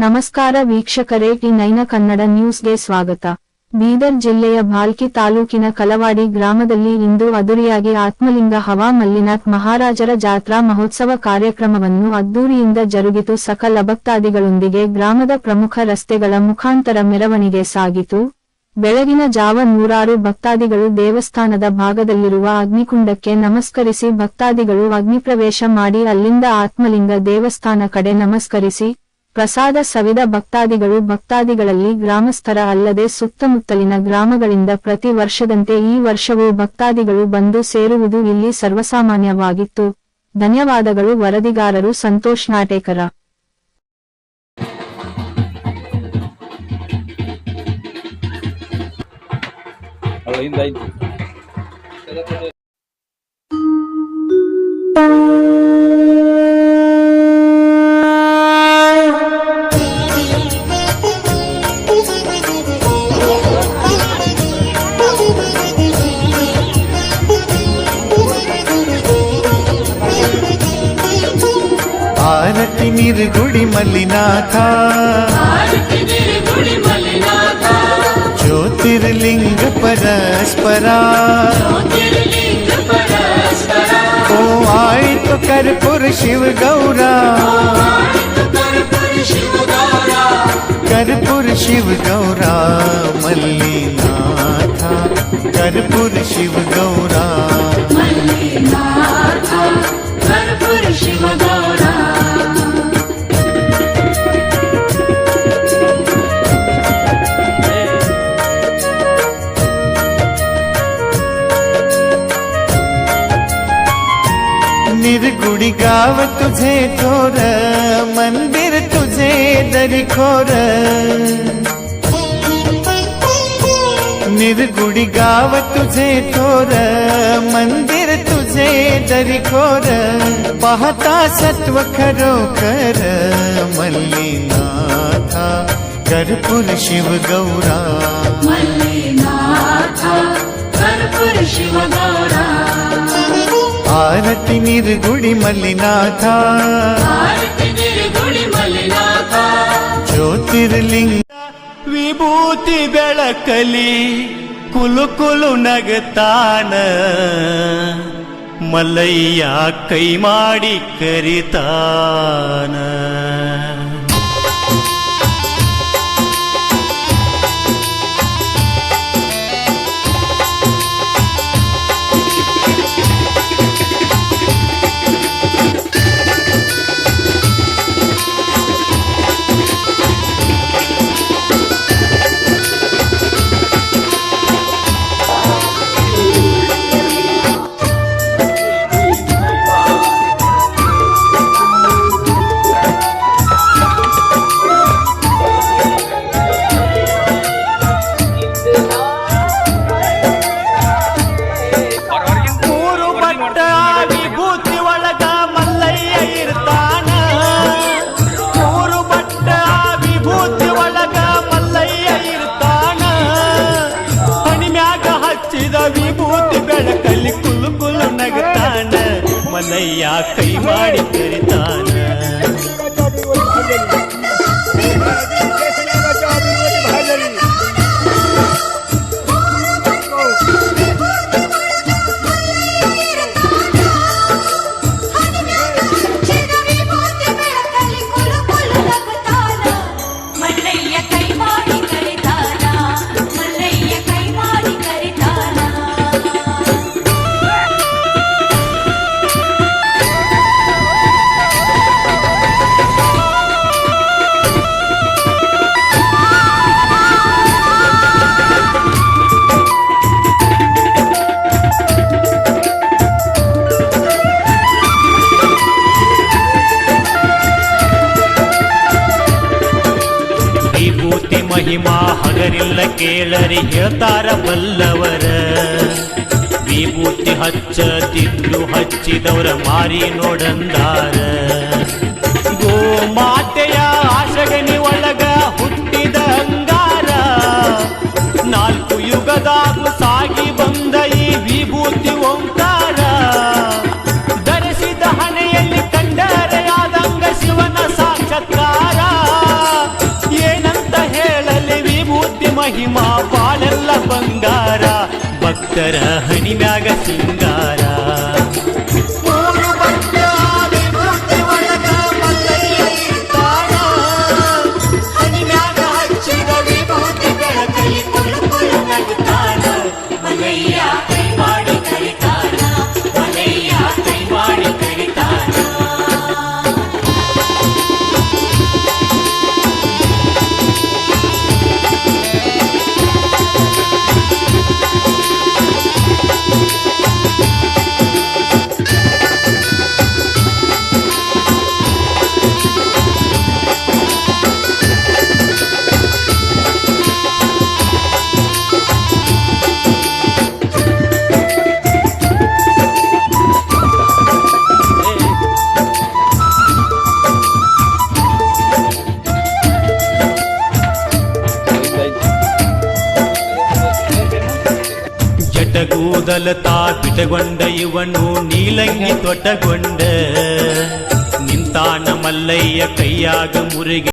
ನಮಸ್ಕಾರ ವೀಕ್ಷಕರೇ, ಟಿ9 ಕನ್ನಡ ನ್ಯೂಸ್ಗೆ ಸ್ವಾಗತ. ಬೀದರ್ ಜಿಲ್ಲೆಯ ಭಾಲ್ಕಿ ತಾಲೂಕಿನ ಕಲವಾಡಿ ಗ್ರಾಮದಲ್ಲಿ ಇಂದು ಅದ್ದೂರಿಯಾಗಿ ಆತ್ಮಲಿಂಗ ಹವಾ ಮಲ್ಲಿನಾಥ್ ಮಹಾರಾಜರ ಜಾತ್ರಾ ಮಹೋತ್ಸವ ಕಾರ್ಯಕ್ರಮವನ್ನು ಅದ್ದೂರಿಯಿಂದ ಜರುಗಿತು. ಸಕಲ ಭಕ್ತಾದಿಗಳೊಂದಿಗೆ ಗ್ರಾಮದ ಪ್ರಮುಖ ರಸ್ತೆಗಳ ಮುಖಾಂತರ ಮೆರವಣಿಗೆ ಸಾಗಿತು. ಬೆಳಗಿನ ಜಾವ ನೂರಾರು ಭಕ್ತಾದಿಗಳು ದೇವಸ್ಥಾನದ ಭಾಗದಲ್ಲಿರುವ ಅಗ್ನಿಕುಂಡಕ್ಕೆ ನಮಸ್ಕರಿಸಿ ಭಕ್ತಾದಿಗಳು ಅಗ್ನಿಪ್ರವೇಶ ಮಾಡಿ ಅಲ್ಲಿಂದ ಆತ್ಮಲಿಂಗ ದೇವಸ್ಥಾನ ಕಡೆ ನಮಸ್ಕರಿಸಿ ಪ್ರಸಾದ ಸವಿದ ಭಕ್ತಾದಿಗಳಲ್ಲಿ ಗ್ರಾಮಸ್ಥರ ಅಲ್ಲದೆ ಸುತ್ತಮುತ್ತಲಿನ ಗ್ರಾಮಗಳಿಂದ ಪ್ರತಿ ವರ್ಷದಂತೆ ಈ ವರ್ಷವೂ ಭಕ್ತಾದಿಗಳು ಬಂದು ಸೇರುವುದು ಇಲ್ಲಿ ಸರ್ವಸಾಮಾನ್ಯವಾಗಿತ್ತು. ಧನ್ಯವಾದಗಳು. ವರದಿಗಾರರು ಸಂತೋಷ್ ನಾಟೇಕರ. ಆರತಿ ನಿರ್ಗುಡಿ ಮಲ್ಲಿನಾಥ, ಜ್ಯೋತಿರ್ಲಿಂಗ ಪರಸ್ಪರ. ಓ ಆಯಿತು ಕರ್ಪೂರ ಶಿವ ಗೌರ, ಕರ್ಪೂರ ಶಿವ ಗೌರ ಮಲ್ಲಿನಾಥ, ಕರ್ಪೂರ ಶಿವ ಗೌರ ಕರ್ಪೂರ ಶಿವ ಗೌರ. निर्गुड़ी गाव तुझे थोर, मंदिर तुझे दरिखोर. निर्गुड़ी गाव तुझे थोर, मंदिर तुझे दरिखोर. पाहता सत्व खरो कर मल्लिनाथा, कर्पूर शिव गौरा मल्लिनाथा, कर्पूर शिव गौरा. आरती निर्गुड़ी मल्लिनाथ, ಜ್ಯೋತಿರ್ಲಿಂಗ ವಿಭೂತಿ ಬೆಳಕಲಿ ಕುಲು ಕುಲು ನಗತಾನ, ಮಲ್ಲಯ್ಯ ಕೈ ಮಾಡಿ ಕರಿತಾನ. ವಿಭೂತಿ ಬೆಳಕಲ್ಲಿ ಕುಲು ಕುಲು ನಗತಾನ, ಮಲಯ್ಯ ಕೈ ಮಾಡಿ ಕರಿತಾನ. ಮಹಿಮಾ ಹಗರಿಲ್ಲ ಕೇಳರಿ ಹೇಳ್ತಾರ ಬಲ್ಲವರ. ವಿಭೂತಿ ಹಚ್ಚದಿದ್ರು ಹಚ್ಚಿದವರ ಮಾರಿ ನೋಡಂದಾರ. ಗೋಮಾತೆಯ ಆಶಗನಿ ಒಳಗ ಹುಟ್ಟಿದ ಅಂಗಾರ, ನಾಲ್ಕು ಯುಗದಾಗು ಸಾಗಿ ಬಂದ ಈ ವಿಭೂತಿ ಓಂಕಾರ. ಧರಿಸಿದ ಹಣೆಯಲ್ಲಿ ಕಂಡರೆಯಾದಂಗ ಶಿವನ ಸಾಕ್ಷಾತ್ಕಾರ. ಮಹಿಮಾ ಬಾಳೆಲ್ಲ ಬಂಗಾರ ಭಕ್ತರ ಹಣಿಮ್ಯಾಗ ಸಿಂಗಾರ ಮೂರು ಬಟ್ಟೆ ವಿಭೂತಿ ಒಳಗ ಮಲ್ಲಯ್ಯ ಇರ್ತಾನ ಹಣಿಮ್ಯಾಗ ಹಚ್ಚಿದ ವಿಭೂತಿ ಬೆಳಕೈ ಕುಲು ಕುಲು ನಗುತ್ತಾನ ಮಲ್ಲಯ್ಯ ಕೈ ಮಾಡಿ ಕರಿತಾನ ಮಲ್ಲಯ್ಯ ಕೈ ಮಾಡಿ ಕರಿತಾನ ಜಟಗೂದಲ ಬಿಟಗೊಂಡ ಇವನು ನೀಲಂಗಿ ತೊಟ್ಟಗೊಂಡ ನಿಂತಾನ ಮಲ್ಲಯ್ಯ ಕೈಯಾಗ ಮುರುಗಿ